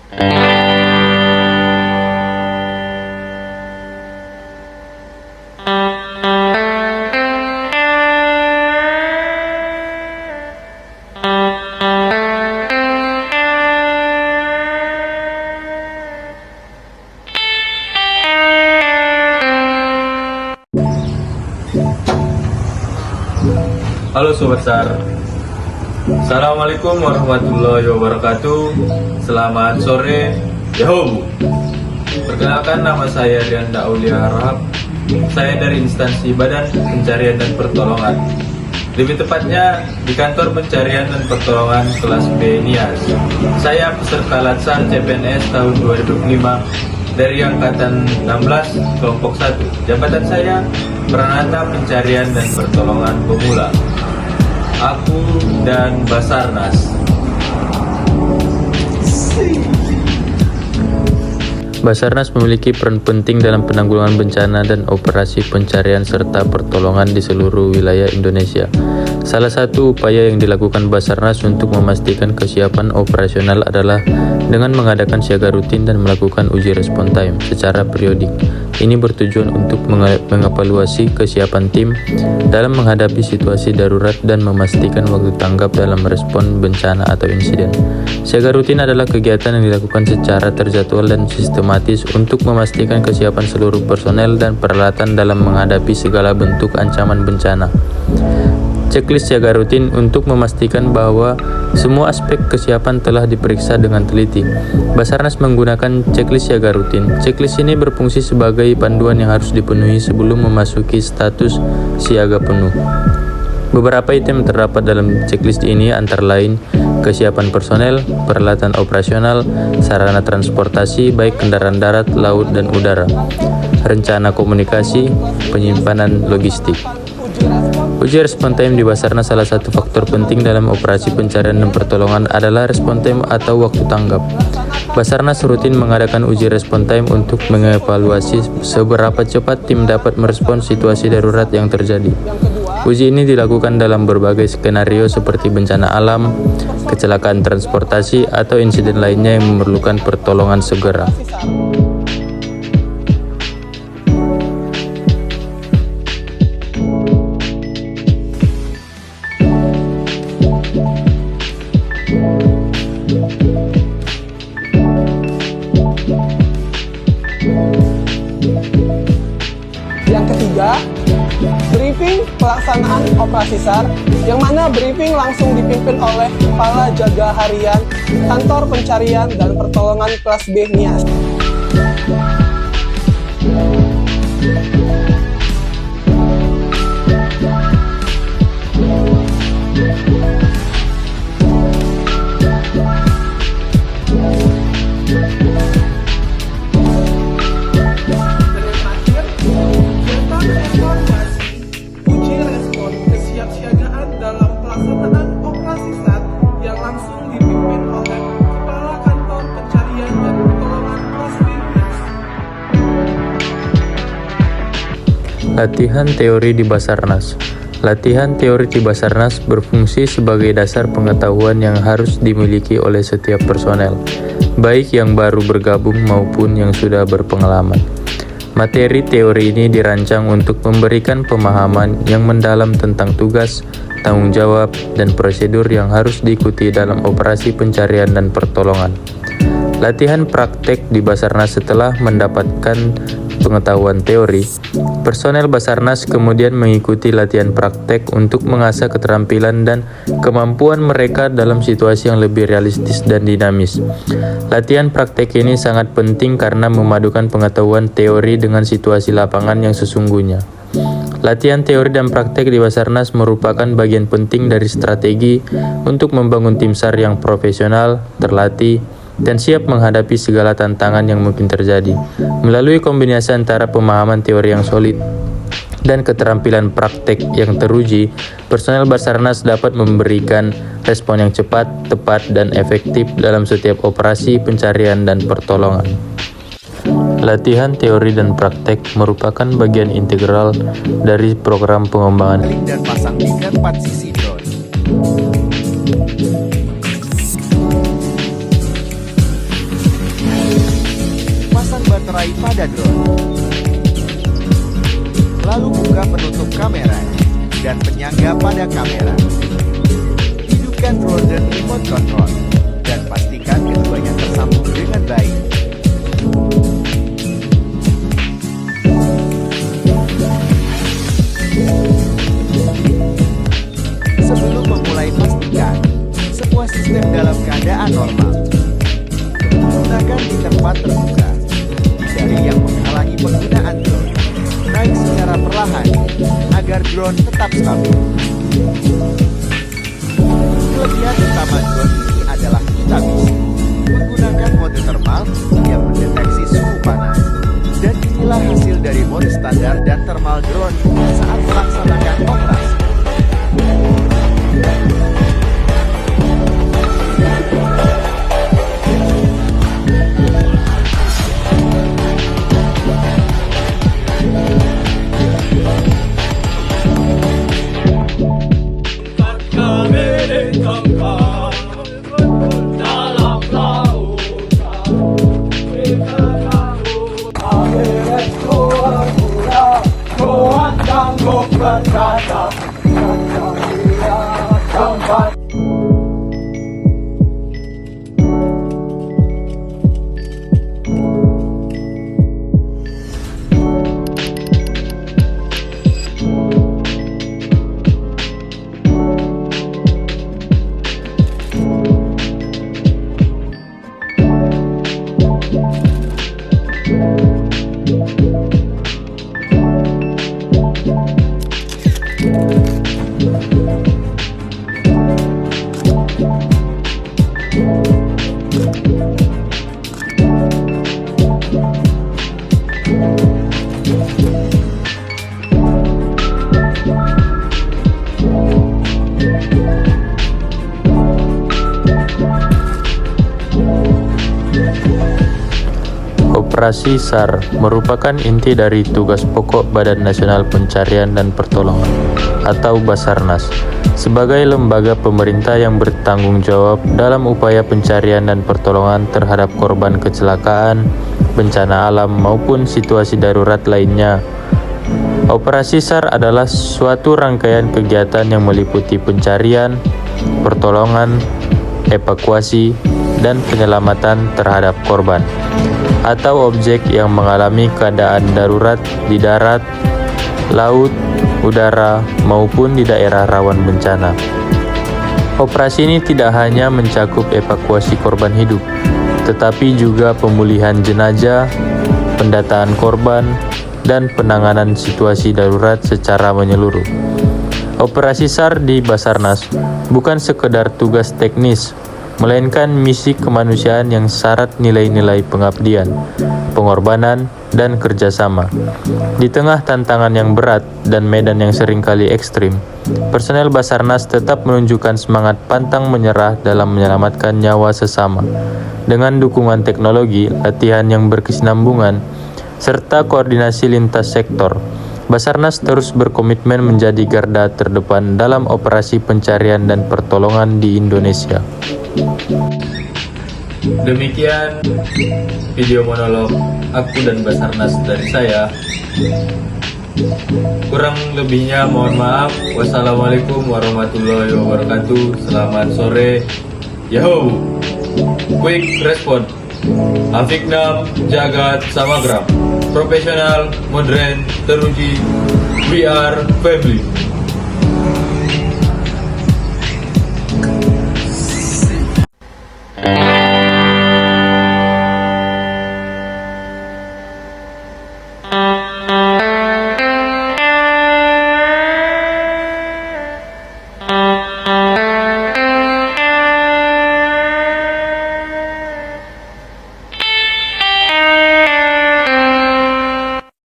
Halo Sobat SAR, Assalamualaikum warahmatullahi wabarakatuh. Selamat sore, Yahoo. Perkenalkan, nama saya Dianda Aulia Harahap. Saya dari instansi Badan Pencarian dan Pertolongan, lebih tepatnya di Kantor Pencarian dan Pertolongan kelas B Nias. Saya peserta Latsar CPNS tahun 2005 dari Angkatan 16 Kelompok 1. Jabatan saya Peranata Pencarian dan Pertolongan Pemula. Aku dan Basarnas. Basarnas memiliki peran penting dalam penanggulangan bencana dan operasi pencarian serta pertolongan di seluruh wilayah Indonesia. Salah satu upaya yang dilakukan Basarnas untuk memastikan kesiapan operasional adalah dengan mengadakan siaga rutin dan melakukan uji respon time secara periodik. Ini bertujuan untuk mengevaluasi kesiapan tim dalam menghadapi situasi darurat dan memastikan waktu tanggap dalam merespon bencana atau insiden. Siaga rutin adalah kegiatan yang dilakukan secara terjadwal dan sistematis untuk memastikan kesiapan seluruh personel dan peralatan dalam menghadapi segala bentuk ancaman bencana. Checklist siaga rutin untuk memastikan bahwa semua aspek kesiapan telah diperiksa dengan teliti. Basarnas menggunakan checklist siaga rutin. Checklist ini berfungsi sebagai panduan yang harus dipenuhi sebelum memasuki status siaga penuh. Beberapa item terdapat dalam checklist ini antara lain kesiapan personel, peralatan operasional, sarana transportasi baik kendaraan darat, laut, dan udara, rencana komunikasi, penyimpanan logistik. Uji respon time di Basarnas. Salah satu faktor penting dalam operasi pencarian dan pertolongan adalah respon time atau waktu tanggap. Basarnas rutin mengadakan uji respon time untuk mengevaluasi seberapa cepat tim dapat merespons situasi darurat yang terjadi. Uji ini dilakukan dalam berbagai skenario seperti bencana alam, kecelakaan transportasi, atau insiden lainnya yang memerlukan pertolongan segera. Yang ketiga, briefing pelaksanaan operasi SAR, yang mana briefing langsung dipimpin oleh Kepala Jaga Harian Kantor Pencarian dan Pertolongan kelas B Nias. Latihan teori di Basarnas. Latihan teori di Basarnas berfungsi sebagai dasar pengetahuan yang harus dimiliki oleh setiap personel, baik yang baru bergabung maupun yang sudah berpengalaman. Materi teori ini dirancang untuk memberikan pemahaman yang mendalam tentang tugas, tanggung jawab, dan prosedur yang harus diikuti dalam operasi pencarian dan pertolongan. Latihan praktek di Basarnas. Setelah mendapatkan pengetahuan teori, personel Basarnas kemudian mengikuti latihan praktek untuk mengasah keterampilan dan kemampuan mereka dalam situasi yang lebih realistis dan dinamis. Latihan praktek ini sangat penting karena memadukan pengetahuan teori dengan situasi lapangan yang sesungguhnya. Latihan teori dan praktek di Basarnas merupakan bagian penting dari strategi untuk membangun tim SAR yang profesional, terlatih, dan siap menghadapi segala tantangan yang mungkin terjadi. Melalui kombinasi antara pemahaman teori yang solid dan keterampilan praktek yang teruji, personel Basarnas dapat memberikan respon yang cepat, tepat, dan efektif dalam setiap operasi pencarian dan pertolongan. Latihan teori dan praktek merupakan bagian integral dari program pengembangan dan pasang tiga 4 sisi drone. mulai pada drone. Lalu buka penutup kamera dan penyangga pada kamera. Hidupkan drone dan remote control dan pastikan keduanya tersambung dengan baik. Sebelum memulai, pastikan semua sistem dalam keadaan normal. Gunakan di tempat terbuka. Hindari yang menghalangi penggunaan drone. Naik secara perlahan agar drone tetap stabil. Kelebihan utama drone ini adalah kita bisa menggunakan mode thermal yang mendeteksi suhu panas. Dan inilah hasil dari mode standar dan thermal drone saat melaksanakan operasi. Operasi SAR merupakan inti dari tugas pokok Badan Nasional Pencarian dan Pertolongan atau Basarnas sebagai lembaga pemerintah yang bertanggung jawab dalam upaya pencarian dan pertolongan terhadap korban kecelakaan, bencana alam maupun situasi darurat lainnya. Operasi SAR adalah suatu rangkaian kegiatan yang meliputi pencarian, pertolongan, evakuasi, dan penyelamatan terhadap korban atau objek yang mengalami keadaan darurat di darat, laut, udara, maupun di daerah rawan bencana. Operasi ini tidak hanya mencakup evakuasi korban hidup, tetapi juga pemulihan jenazah, pendataan korban, dan penanganan situasi darurat secara menyeluruh. Operasi SAR di Basarnas bukan sekedar tugas teknis, melainkan misi kemanusiaan yang syarat nilai-nilai pengabdian, pengorbanan, dan kerjasama. Di tengah tantangan yang berat dan medan yang seringkali ekstrim, personel Basarnas tetap menunjukkan semangat pantang menyerah dalam menyelamatkan nyawa sesama. Dengan dukungan teknologi, latihan yang berkesinambungan, serta koordinasi lintas sektor, Basarnas terus berkomitmen menjadi garda terdepan dalam operasi pencarian dan pertolongan di Indonesia. Demikian video monolog aku dan Basarnas dari saya. Kurang lebihnya mohon maaf. Wassalamualaikum warahmatullahi wabarakatuh. Selamat sore. Yahoo! Quick respon. Afiknam Jagat Samagram. Profesional, modern, teruji. We are family.